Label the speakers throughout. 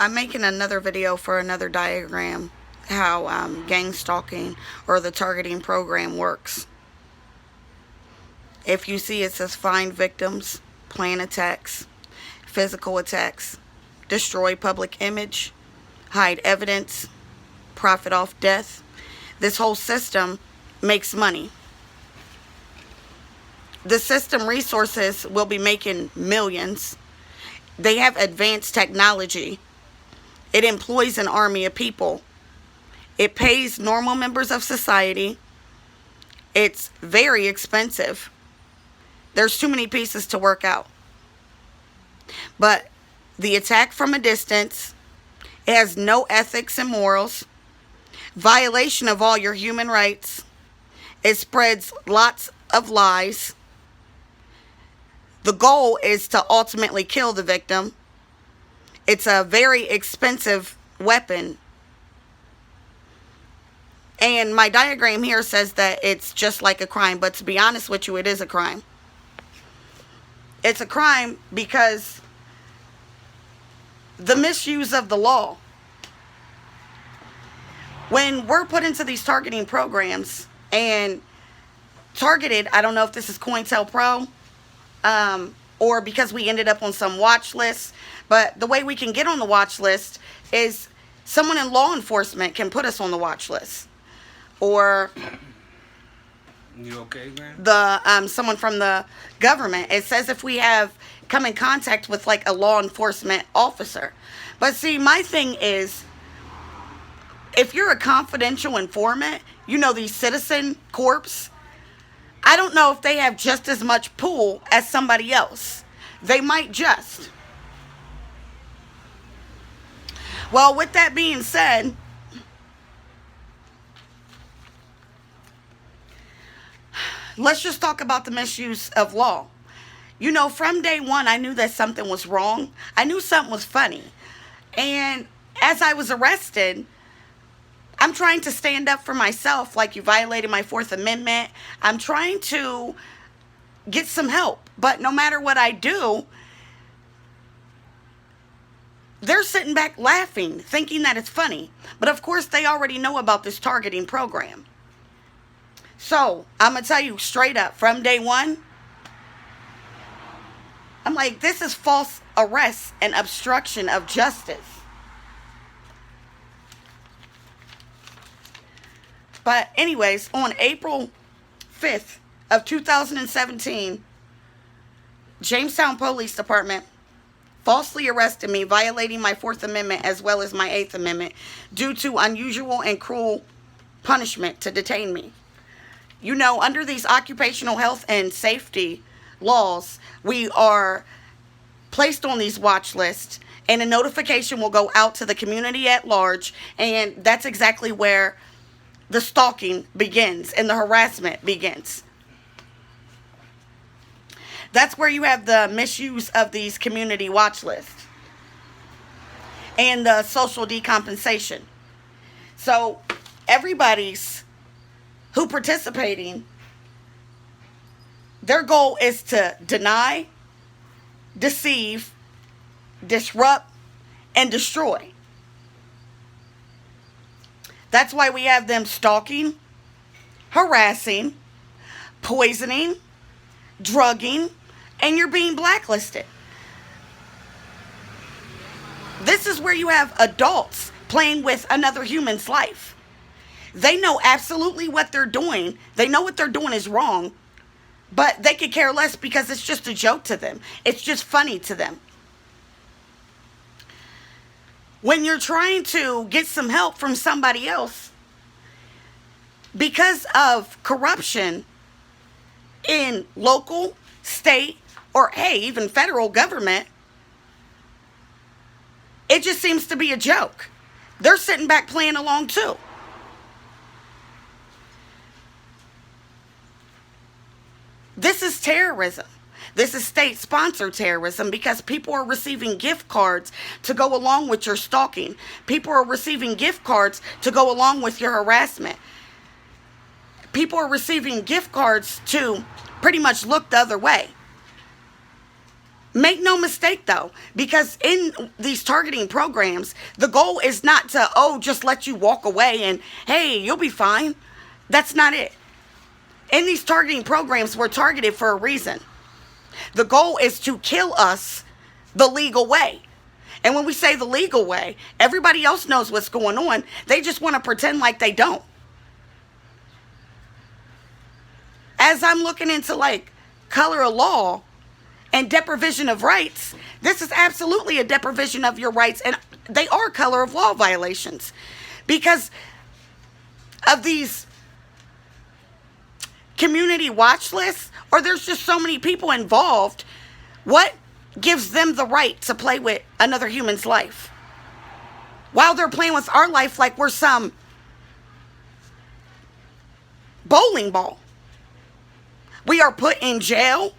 Speaker 1: I'm making another video for another diagram how gang stalking or the targeting program works. If you see, it says find victims, plan attacks, physical attacks, destroy public image, hide evidence, profit off death. This whole system makes money. The system resources will be making millions. They have advanced technology. It employs an army of people. It pays normal members of society. It's very expensive. There's too many pieces to work out. But the attack from a distance, it has no ethics and morals, violation of all your human rights. It spreads lots of lies. The goal is to ultimately kill the victim. It's a very expensive weapon. And my diagram here says that it's just like a crime. But to be honest with you, it is a crime. It's a crime because the misuse of the law. When we're put into these targeting programs and targeted, I don't know if this is COINTELPRO, or because we ended up on some watch list. But the way we can get on the watch list is someone in law enforcement can put us on the watch list. Or
Speaker 2: you okay, man?
Speaker 1: the someone from the government. It says if we have come in contact with like a law enforcement officer. But see, my thing is, if you're a confidential informant, you know, these citizen corps, I don't know if they have just as much pull as somebody else. They might just. Well, with that being said, let's just talk about the misuse of law. You know, from day one, I knew that something was wrong. I knew something was funny. And as I was arrested, I'm trying to stand up for myself, like you violated my Fourth Amendment. I'm trying to get some help. But no matter what I do, they're sitting back laughing, thinking that it's funny. But of course, they already know about this targeting program. So, I'm going to tell you straight up, from day one, I'm like, this is false arrest and obstruction of justice. But anyways, on April 5th of 2017, Jamestown Police Department falsely arrested me, violating my Fourth Amendment as well as my Eighth Amendment due to unusual and cruel punishment to detain me. You know, under these occupational health and safety laws, we are placed on these watch lists, and a notification will go out to the community at large, and that's exactly where the stalking begins and the harassment begins. That's where you have the misuse of these community watch lists and the social decompensation. So everybody's who participating, their goal is to deny, deceive, disrupt, and destroy. That's why we have them stalking, harassing, poisoning, drugging, and you're being blacklisted. This is where you have adults playing with another human's life. They know absolutely what they're doing. They know what they're doing is wrong, but they could care less because it's just a joke to them. It's just funny to them. When you're trying to get some help from somebody else, because of corruption in local, state, or hey, even federal government, it just seems to be a joke. They're sitting back playing along too. This is terrorism. This is state-sponsored terrorism because people are receiving gift cards to go along with your stalking. People are receiving gift cards to go along with your harassment. People are receiving gift cards to pretty much look the other way. Make no mistake though, because in these targeting programs, the goal is not to, oh, just let you walk away and, hey, you'll be fine. That's not it. In these targeting programs, we're targeted for a reason. The goal is to kill us the legal way. And when we say the legal way, everybody else knows what's going on. They just want to pretend like they don't. As I'm looking into like color of law and deprivation of rights, this is absolutely a deprivation of your rights, and they are color of law violations because of these community watch lists, or there's just so many people involved. What gives them the right to play with another human's life while they're playing with our life like we're some bowling ball? We are put in jail.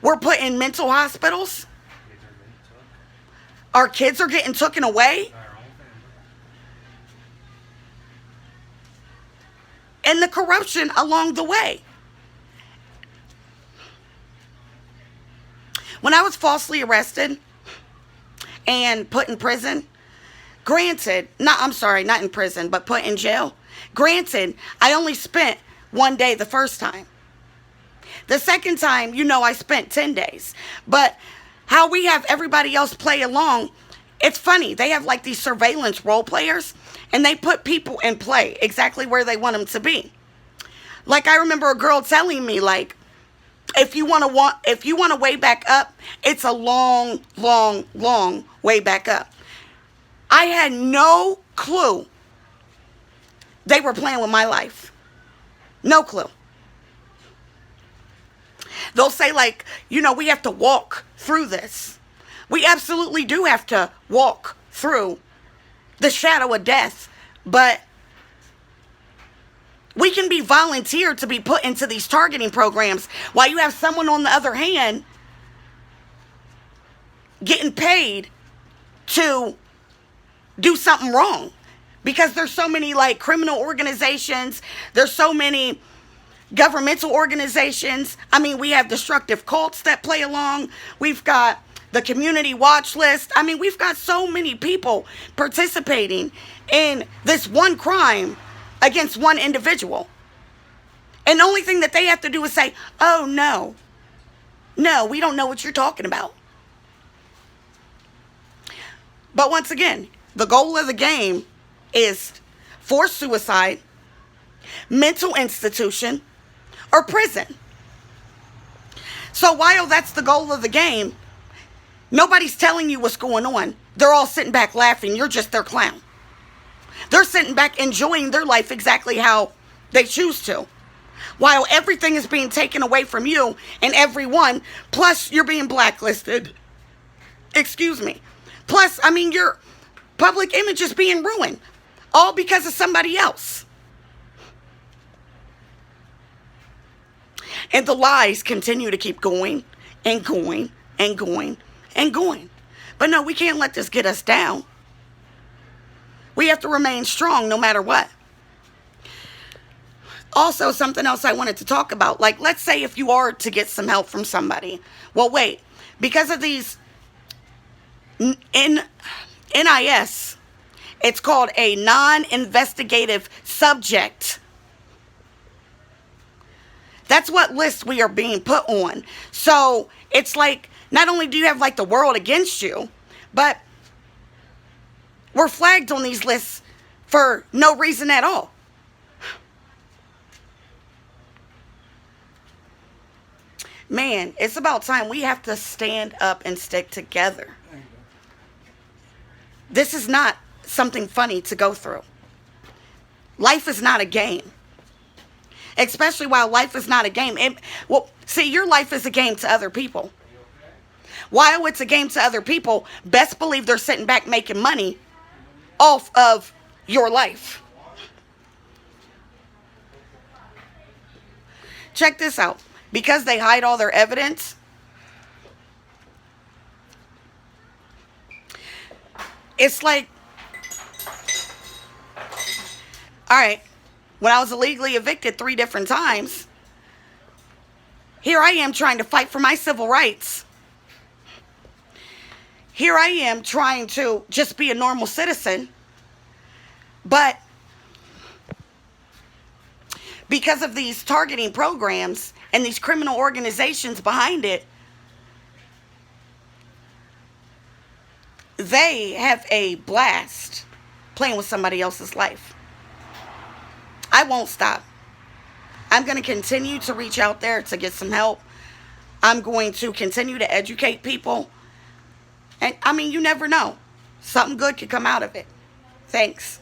Speaker 1: We're put in mental hospitals. Our kids are getting taken away. And the corruption along the way. When I was falsely arrested and put in prison, not in prison, but put in jail. Granted, I only spent 1 day the first time. The second time, I spent 10 days. But how we have everybody else play along, it's funny. They have like these surveillance role players, and they put people in play exactly where they want them to be. Like I remember a girl telling me, like, if you want to way back up, it's a long, long, long way back up. I had no clue they were playing with my life. No clue. They'll say, like, we have to walk through this. We absolutely do have to walk through the shadow of death. But we can be volunteered to be put into these targeting programs while you have someone on the other hand getting paid to do something wrong. Because there's so many like criminal organizations. There's so many governmental organizations. I mean, we have destructive cults that play along. We've got the community watch list. I mean, we've got so many people participating in this one crime against one individual. And the only thing that they have to do is say, oh, no, we don't know what you're talking about. But once again, the goal of the game is forced suicide, mental institution, or prison. So while that's the goal of the game, nobody's telling you what's going on. They're all sitting back laughing. You're just their clown. They're sitting back enjoying their life exactly how they choose to, while everything is being taken away from you and everyone, plus you're being blacklisted. Excuse me. Plus, I mean, your public image is being ruined, all because of somebody else. And the lies continue to keep going and going and going and going. But no, we can't let this get us down. We have to remain strong no matter what. Also, something else I wanted to talk about. Like, let's say if you are to get some help from somebody. Well, wait. Because of these NIS, it's called a non-investigative subject. That's what list we are being put on. So it's like, not only do you have like the world against you, but we're flagged on these lists for no reason at all. Man, it's about time we have to stand up and stick together. This is not something funny to go through. Life is not a game. Especially while life is not a game. Your life is a game to other people. While it's a game to other people, best believe they're sitting back making money off of your life. Check this out. Because they hide all their evidence, it's like, all right, when I was illegally evicted 3 different times, Here I am trying to fight for my civil rights. Here I am trying to just be a normal citizen. But because of these targeting programs and these criminal organizations behind it, they have a blast playing with somebody else's life. I won't stop. I'm going to continue to reach out there to get some help. I'm going to continue to educate people. And I mean, you never know. Something good could come out of it. Thanks.